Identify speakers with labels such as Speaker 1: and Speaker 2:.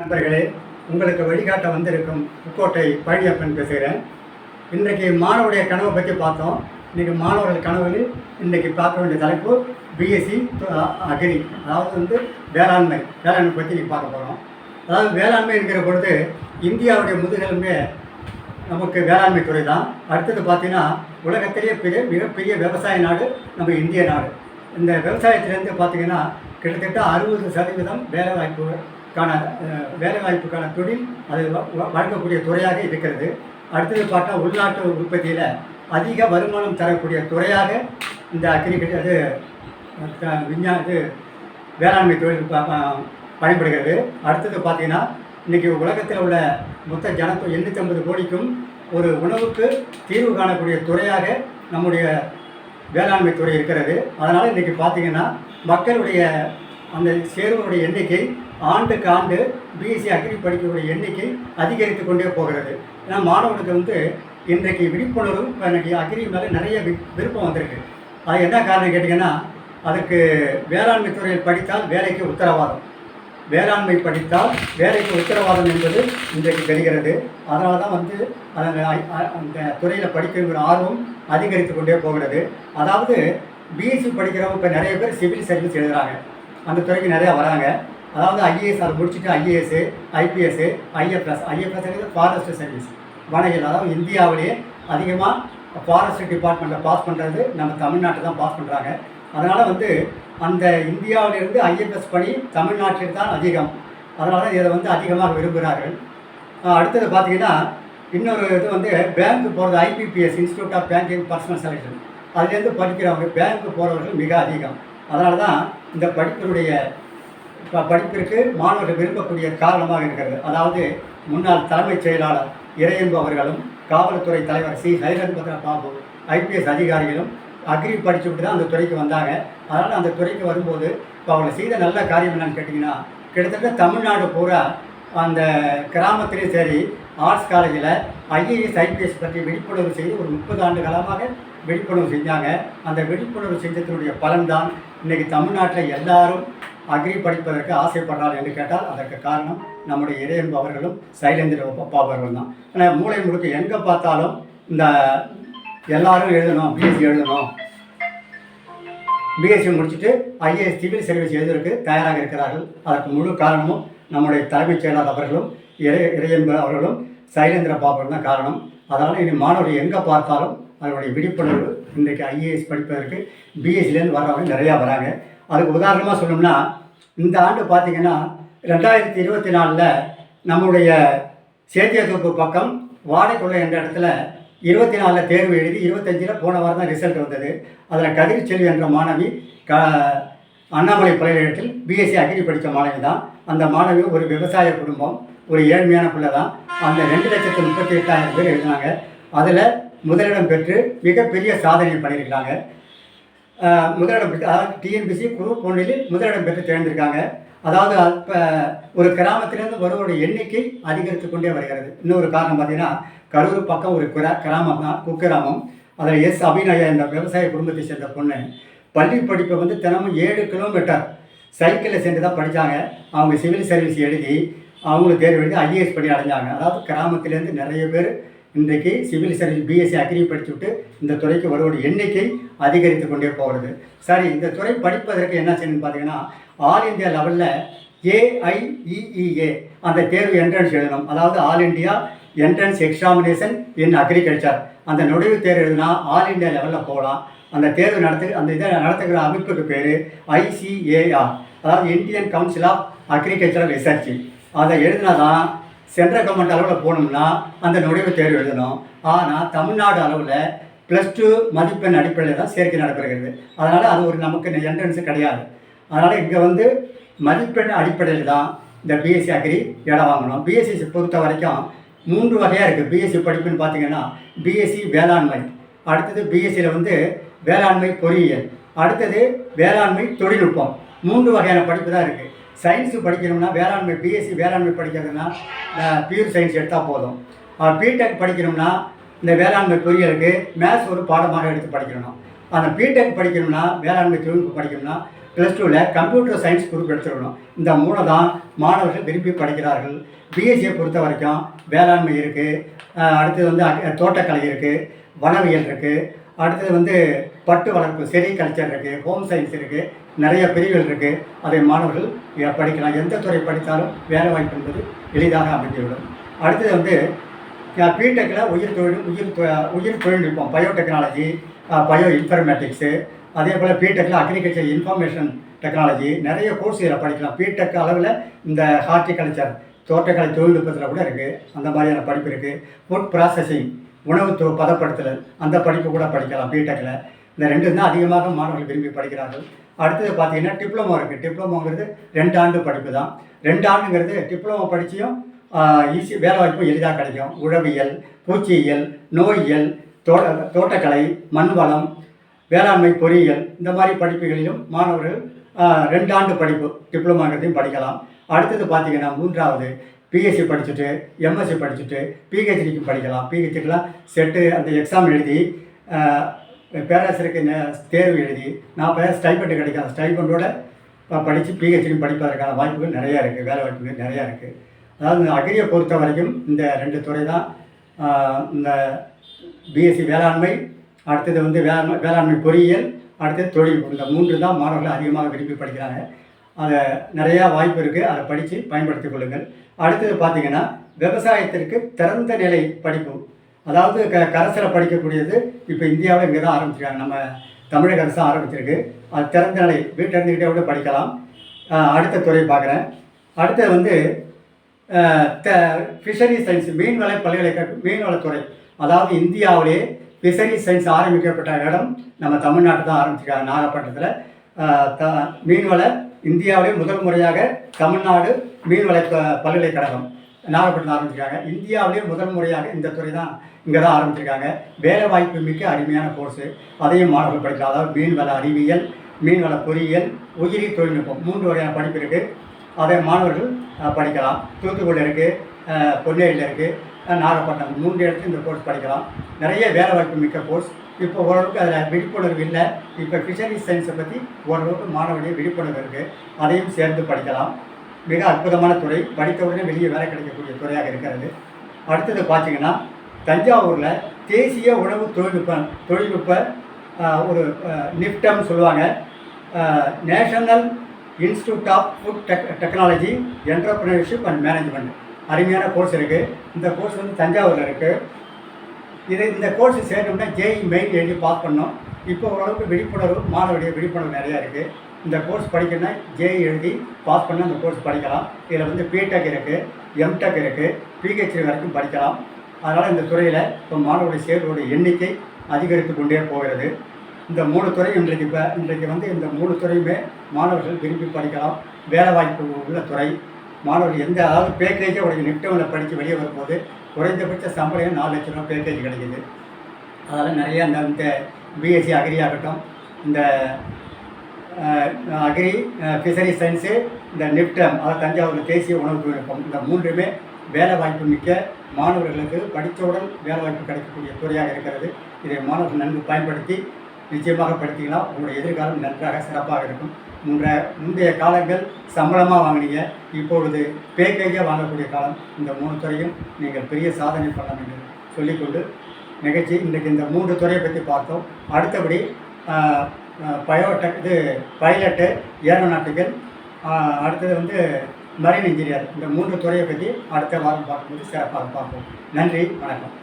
Speaker 1: நண்பர்களே, உங்களுக்கு வழிகாட்ட வந்திருக்கும் புக்கோட்டை பழனியப்பன் பேசுகிறேன். இன்றைக்கு மாணவருடைய கனவை பற்றி பார்த்தோம். இன்றைக்கி மாணவர்கள் கனவில் இன்றைக்கி பார்க்க வேண்டிய தலைப்பு பிஎஸ்சி அக்ரி, அதாவது வேளாண்மை பற்றி இன்றைக்கி பார்க்க போகிறோம். அதாவது வேளாண்மை என்கிற பொழுது இந்தியாவுடைய முதுகெலும்பே நமக்கு வேளாண்மை துறை தான். அடுத்தது பார்த்திங்கன்னா உலகத்திலேயே மிகப்பெரிய விவசாய நாடு நம்ம இந்திய நாடு. இந்த விவசாயத்திலேருந்து பார்த்திங்கன்னா கிட்டத்தட்ட 60% வேலைவாய்ப்புக்கான தொழில் அது வழங்கக்கூடிய துறையாக இருக்கிறது. அடுத்தது பார்த்தா உள்நாட்டு உற்பத்தியில் அதிக வருமானம் தரக்கூடிய துறையாக இந்த அக்ரிகல்ச்சர் வேளாண்மை தொழில் பயன்படுகிறது. அடுத்தது பார்த்திங்கன்னா இன்றைக்கி உலகத்தில் உள்ள மொத்த 850 கோடிக்கும் ஒரு உணவுக்கு தீர்வு காணக்கூடிய துறையாக நம்முடைய வேளாண்மை துறை இருக்கிறது. அதனால் இன்றைக்கி பார்த்திங்கன்னா மக்களுடைய அந்த சேர்வனுடைய எண்ணிக்கை ஆண்டுக்கு ஆண்டு பிஎஸ்சி அக்ரி படிக்கக்கூடிய எண்ணிக்கை அதிகரித்து கொண்டே போகிறது. ஏன்னா மாணவர்களுக்கு இன்றைக்கு விழிப்புணர்வு இப்போ இன்றைக்கி அக்ரி மேலே நிறைய விருப்பம் வந்திருக்கு. அது என்ன காரணம் கேட்டிங்கன்னா, அதுக்கு வேளாண்மை துறையில் படித்தால் வேலைக்கு உத்தரவாதம், வேளாண்மை படித்தால் வேலைக்கு உத்தரவாதம் என்பது இன்றைக்கு தெரிகிறது. அதனால தான் அந்த துறையில் படிக்கிற ஆர்வம் அதிகரித்து கொண்டே போகிறது. அதாவது பிஎஸ்சி படிக்கிறவங்க இப்போ நிறைய பேர் சிவில் சர்வீஸ் எழுதுகிறாங்க, அந்த துறைக்கு நிறையா வராங்க. அதாவது ஐஏஎஸ் அதை முடிச்சுட்டு IAS, IPS, IFS forest service வனவியல். அதாவது இந்தியாவிலேயே அதிகமாக ஃபாரஸ்ட் டிபார்ட்மெண்ட்டில் பாஸ் பண்ணுறது நம்ம தமிழ்நாட்டில் தான் பாஸ் பண்ணுறாங்க. அதனால் அந்த இந்தியாவிலிருந்து ஐஎஃப்எஸ் பணி தமிழ்நாட்டில் தான் அதிகம். அதனால் இதை அதிகமாக விரும்புகிறார்கள். அடுத்தது பார்த்திங்கன்னா இன்னொரு இது பேங்க்கு போகிறது, IBPS institute of banking personnel selection, அதுலேருந்து படிக்கிறவங்க பேங்க்கு போகிறவர்கள் மிக அதிகம். அதனால தான் இந்த படிப்பிற்கு மாணவர்கள் விரும்பக்கூடிய காரணமாக இருக்கிறது. அதாவது முன்னாள் தலைமைச் செயலாளர் இறையன்பு அவர்களும் காவல்துறை தலைவர் சி ஹரிஹரபத்ர பாபு ஐபிஎஸ் அதிகாரிகளும் அக்ரி படிச்சுட்டு தான் அந்த துறைக்கு வந்தாங்க. அதனால் அந்த துறைக்கு வரும்போது இப்போ அவங்க செய்த நல்ல காரியம் என்னன்னு கேட்டிங்கன்னா, கிட்டத்தட்ட தமிழ்நாடு பூரா அந்த கிராமத்திலே சரி ஆர்ட்ஸ் காலேஜில் ஐஏஎஸ் ஐபிஎஸ் பற்றி விழிப்புணர்வு செய்து ஒரு 30 ஆண்டு காலமாக விழிப்புணர்வு செஞ்சாங்க. அந்த விழிப்புணர்வு செஞ்சத்தினுடைய பலன்தான் இன்றைக்கி தமிழ்நாட்டில் எல்லாரும் அக்ரி படிப்பதற்கு ஆசைப்படுறார் என்று கேட்டால் அதற்கு காரணம் நம்முடைய இறையன்பு அவர்களும் சைலேந்திர பாபு அவர்கள் தான். ஆனால் மூளை முழுக்க எங்கே பார்த்தாலும் இந்த எல்லாரும் எழுதணும், பிஎஸ்சி எழுதணும், பிஎஸ்சி முடிச்சுட்டு ஐஏஎஸ் சிவில் சர்வீஸ் எழுதுவதற்கு தயாராக இருக்கிறார்கள். அதற்கு முழு காரணமும் நம்முடைய தலைமைச் செயலாளர் அவர்களும் இறையன்பு அவர்களும் சைலேந்திர பாபு தான் காரணம். அதனால் இனி மாணவர்கள் எங்கே பார்த்தாலும் அதனுடைய விழிப்புணர்வு இன்றைக்கு ஐஏஎஸ் படிப்பதற்கு பிஎஸ்சிலேருந்து வர்றவங்க நிறையா வராங்க. அதுக்கு உதாரணமாக சொல்லணும்னா, இந்த ஆண்டு பார்த்திங்கன்னா 2024 நம்முடைய சேத்தியத்தோப்பு பக்கம் வாடைக்குள்ளை என்ற இடத்துல 24 தேர்வு எழுதி 25 போன வாரம் தான் ரிசல்ட் வந்தது. அதில் கதிர்ச்செல்வி என்ற மாணவி அண்ணாமலை பல்கலைக்கழகத்தில் பிஎஸ்சி அக்ரி படித்த மாணவி தான். அந்த மாணவி ஒரு விவசாய குடும்பம், ஒரு ஏழ்மையான பிள்ளை தான். அந்த 2,38,000 பேர் எழுதினாங்க. அதில் முதலிடம் பெற்று மிகப்பெரிய சாதனை பண்ணியிருக்கிறாங்க. முதலிடம் பெற்று, அதாவது டிஎன்பிசி குரூப் 1 முதலிடம் பெற்று தேர்ந்திருக்காங்க. அதாவது இப்போ ஒரு கிராமத்திலேருந்து வருவோடைய எண்ணிக்கை அதிகரித்து கொண்டே வருகிறது. இன்னொரு காரணம் பார்த்திங்கன்னா, கரூர் பக்கம் ஒரு கிராமம் தான், குக்கிராமம். அதில் எஸ் அபிநயா என்ற விவசாய குடும்பத்தை சேர்ந்த பொண்ணு பள்ளி படிப்பை தினமும் 7 கிலோமீட்டர் சைக்கிளில் சென்று தான் படித்தாங்க. அவங்க சிவில் சர்வீஸ் எழுதி அவங்களுக்கு தேர்வு எழுதி ஐஏஎஸ் படி அடைஞ்சாங்க. அதாவது கிராமத்திலேருந்து நிறைய பேர் இன்றைக்கு சிவில் சர்வீஸ் பிஎஸ்சி அக்ரி படிச்சுவிட்டு இந்த துறைக்கு வருவோட எண்ணிக்கை அதிகரித்து கொண்டே போகிறது. சரி, இந்த துறை படிப்பதற்கு என்ன செய்யணும்னு பார்த்தீங்கன்னா, ஆல் இந்தியா லெவலில் AIEEA அந்த தேர்வு என்ட்ரன்ஸ் எழுதணும். அதாவது ஆல் இண்டியா என்ட்ரன்ஸ் எக்ஸாமினேஷன் இன் அக்ரிகல்ச்சர், அந்த நுழைவுத் தேர்வு எழுதினா ஆல் இண்டியா லெவலில் போகலாம். அந்த தேர்வு இதை நடத்துகிற அமைப்புக்கு பேர் ICAR, அதாவது Indian council of agricultural research. அதை எழுதினா தான் சென்ட்ரல் கவர்மெண்ட் அளவில் போகணும்னா அந்த நுழைவுத் தேர்வு எழுதணும். ஆனால் தமிழ்நாடு அளவில் +2 மதிப்பெண் அடிப்படையில் தான் சேர்க்கை நடைபெறுகிறது. அதனால் அது ஒரு நமக்கு என்ட்ரன்ஸு கிடையாது. அதனால் இங்கே மதிப்பெண் அடிப்படையில் தான் இந்த பிஎஸ்சி அக்ரி இடம் வாங்கணும். பிஎஸ்சி பொறுத்த வரைக்கும் 3 வகையாக இருக்குது. பிஎஸ்சி படிப்புன்னு பார்த்திங்கன்னா, பிஎஸ்சி வேளாண்மை, அடுத்தது பிஎஸ்சியில் வேளாண்மை பொறியியல், அடுத்தது வேளாண்மை தொழில்நுட்பம். 3 வகையான படிப்பு தான் இருக்குது. சயின்ஸு படிக்கணும்னா வேளாண்மை பிஎஸ்சி வேளாண்மை படிக்கிறதுனா பியூர் சயின்ஸ் எடுத்தால் போதும். பிடெக் படிக்கணும்னா இந்த வேளாண்மை பொறியியலுக்கு மேத்ஸ் ஒரு பாடமாக எடுத்து படிக்கணும். அந்த பிடெக் படிக்கணும்னா வேளாண்மை தொழில்நுட்பம் படிக்கணும்னா +2ல் கம்ப்யூட்டர் சயின்ஸ் குரூப் எடுத்துக்கணும். இந்த 3 தான் மாணவர்கள் விரும்பி படிக்கிறார்கள். பிஎஸ்சியை பொறுத்த வரைக்கும் வேளாண்மை இருக்குது, அடுத்தது வந்து தோட்டக்கலை இருக்குது, வனவியல் இருக்குது, அடுத்தது வந்து பட்டு வளர்ப்பு செரிகல்ச்சர் இருக்குது, ஹோம் சயின்ஸ் இருக்குது, நிறைய பிரிவுகள் இருக்குது. அதை மாணவர்கள் படிக்கலாம். எந்த துறை படித்தாலும் வேலை வாய்ப்பு என்பது எளிதாக அமைந்துவிடும். அடுத்தது வந்து பிடெக்கில் உயிர் தொழில்நுட்பம், பயோடெக்னாலஜி, பயோ இன்ஃபர்மேட்டிக்ஸு, அதே போல் பிடெக்கில் அக்ரிகல்ச்சர் இன்ஃபர்மேஷன் டெக்னாலஜி நிறைய கோர்ஸ் இதில் படிக்கலாம். பிடெக் அளவில் இந்த ஹார்டிகல்ச்சர் தோட்டக்கலை தொழில்நுட்பத்தில் கூட இருக்குது. அந்த மாதிரியான படிப்பு இருக்குது. ஃபுட் ப்ராசஸிங் உணவு பதப்படுத்துதல் அந்த படிப்பு கூட படிக்கலாம் பிடெக்கில். இந்த 2 தான் அதிகமாக மாணவர்கள் விரும்பி படிக்கிறார்கள். அடுத்தது பார்த்திங்கன்னா டிப்ளமோ இருக்குது. டிப்ளமோங்கிறது 2 ஆண்டு படிப்பு தான். 2 ஆண்டுங்கிறது டிப்ளமோ படிச்சியும் ஈஸி வேலை வாய்ப்பு எளிதாக கிடைக்கும். உழவியல், பூச்சியியல், நோயியல், தோட்டக்கலை, மண்வளம், வேளாண்மை பொறியியல் இந்த மாதிரி படிப்புகளிலும் மாணவர்கள் 2 ஆண்டு படிப்பு டிப்ளமாங்கிறதையும் படிக்கலாம். அடுத்தது பார்த்திங்கன்னா 3வது பிஎஸ்சி படிச்சுட்டு எம்எஸ்சி படிச்சுட்டு பிஹெச்டிக்கு படிக்கலாம். பிஹெச்டிக்கெலாம் செட்டு அந்த எக்ஸாம் எழுதி பேராசிரியருக்கு தேர்வு எழுதி 40,000 ஸ்டைபண்ட் கிடைக்கும். அந்த ஸ்டைபண்டோடு படித்து பிஹெச்டி படிப்பதற்கான வாய்ப்புகள் நிறையா இருக்குது. வேலை வாய்ப்புகள் நிறையா இருக்குது. அதாவது அக்ரியை பொறுத்த வரைக்கும் இந்த 2 துறை தான். இந்த பிஎஸ்சி வேளாண்மை, அடுத்தது வந்து வேளாண்மை பொறியியல், அடுத்தது தொழில்நுட்பம். இந்த 3 தான் மாணவர்கள் அதிகமாக விரும்பி படிக்கிறாங்க. அதை நிறையா வாய்ப்பு இருக்குது. அதை படித்து பயன்படுத்திக் கொள்ளுங்கள். அடுத்தது பார்த்திங்கன்னா விவசாயத்திற்கு திறந்த நிலை படிப்பு, அதாவது கரசில் படிக்கக்கூடியது இப்போ இந்தியாவில் இங்கே தான் ஆரம்பிச்சிருக்காங்க. நம்ம தமிழக அரசு ஆரம்பிச்சிருக்கு. அது திறந்த நிலை வீட்டில் இருந்துக்கிட்டே கூட படிக்கலாம். அடுத்த துறை பார்க்குறேன். அடுத்தது வந்து ஃபிஷரி சயின்ஸ், மீன்வள பல்கலைக்கழகம், மீன்வளத்துறை. அதாவது இந்தியாவிலே ஃபிஷரி சயின்ஸ் ஆரம்பிக்கப்பட்ட இடம் நம்ம தமிழ்நாட்டு தான் ஆரம்பிச்சிருக்காங்க. நாகப்பட்டினத்தில் மீன்வள இந்தியாவிலே முதல் முறையாக தமிழ்நாடு மீன்வள பல்கலைக்கழகம் நாகப்பட்டினம் ஆரம்பிச்சிருக்காங்க. இந்தியாவிலே முதல் முறையாக இந்த துறை தான் இங்கே தான் ஆரம்பிச்சிருக்காங்க. வேலை வாய்ப்பு மிக்க அருமையான கோர்ஸு. அதையும் மாணவர்கள் படிக்கலாம். அதாவது மீன்வள அறிவியல், மீன்வள பொறியியல், உயிரி தொழில்நுட்பம் 3 வகையான படிப்பு இருக்குது. அதை மாணவர்கள் படிக்கலாம். தூத்துக்குடியில் இருக்குது, பொன்னேரியில் இருக்குது, நாகப்பட்டினம் 3 இடத்துல இந்த கோர்ஸ் படிக்கலாம். நிறைய வேலை வாய்ப்பு மிக்க கோர்ஸ். இப்போ ஓரளவுக்கு அதில் விழிப்புணர்வு இல்லை. இப்போ ஃபிஷரி சயின்ஸை பற்றி ஓரளவுக்கு மாணவர்களுடைய விழிப்புணர்வு இருக்குது. அதையும் சேர்ந்து படிக்கலாம். மிக அற்புதமான துறை. படித்த உடனே வெளியே வேலை கிடைக்கக்கூடிய துறையாக இருக்கிறது. அடுத்தது பார்த்திங்கன்னா தஞ்சாவூரில் தேசிய உணவு தொழில்நுட்ப ஒரு நிஃப்டம்னு சொல்லுவாங்க, national institute of food technology entrepreneurship and management அருமையான கோர்ஸ் இருக்குது. இந்த கோர்ஸ் வந்து தஞ்சாவூரில் இருக்குது. இந்த கோர்ஸ் சேரணும்னா ஜேஇ மெயின் எழுதி பாஸ் பண்ணோம். இப்போ ஓரளவுக்கு விழிப்புணர்வு, மாணவருடைய விழிப்புணர்வு நிறையா இருக்குது. இந்த கோர்ஸ் படிக்கணும்னா ஜேஇ எழுதி பாஸ் பண்ணால் அந்த கோர்ஸ் படிக்கலாம். இதில் வந்து பிடெக் இருக்குது, எம்டெக் இருக்குது, பிஹெச்டி வரைக்கும் படிக்கலாம். அதனால் இந்த துறையில் இப்போ மாணவருடைய சேர்வோடைய எண்ணிக்கை அதிகரித்து கொண்டே போகிறது. இந்த 3 துறையும் இன்றைக்கு வந்து இந்த 3 துறையுமே மாணவர்கள் விரும்பி படிக்கலாம். வேலை வாய்ப்பு உள்ள துறை. மாணவர்கள் அதாவது பேக்கேஜே உடைய நிப்டமில் படித்து வெளியே வரும்போது குறைந்தபட்ச சம்பளம் 4 லட்ச ரூபா பேக்கேஜ் கிடைக்கிது. அதனால் நிறையா இந்த பிஎஸ்சி அக்ரி ஆகட்டும், இந்த அக்ரி, ஃபிஷரி சயின்ஸு, இந்த நிப்டம், அதாவது தஞ்சாவூர் தேசிய உணவு தொழில்நுட்பம், இந்த 3மே வேலை வாய்ப்பு மிக்க மாணவர்களுக்கு படித்தவுடன் வேலை வாய்ப்பு கிடைக்கக்கூடிய துறையாக இருக்கிறது. இதை மாணவர்கள் நன்கு பயன்படுத்தி நிச்சயமாக படித்தீங்கன்னா உங்களுடைய எதிர்காலம் நன்றாக சிறப்பாக இருக்கும். முந்தைய காலங்கள் சம்பளமாக வாங்கினீங்க, இப்பொழுது பேக்கேஜாக வாங்கக்கூடிய காலம். இந்த 3 துறையும் நீங்கள் பெரிய சாதனை பண்ணலாம் என்று சொல்லிக்கொண்டு நிகழ்ச்சி இன்றைக்கு இந்த 3 துறையை பற்றி பார்த்தோம். அடுத்தபடி பைலட்டு, ஏரோநாட்டிக்கல், அடுத்தது வந்து மரைன் இன்ஜினியர், இந்த 3 துறையை பற்றி அடுத்த வாரம் பார்க்கும்போது சிறப்பாக பார்ப்போம். நன்றி, வணக்கம்.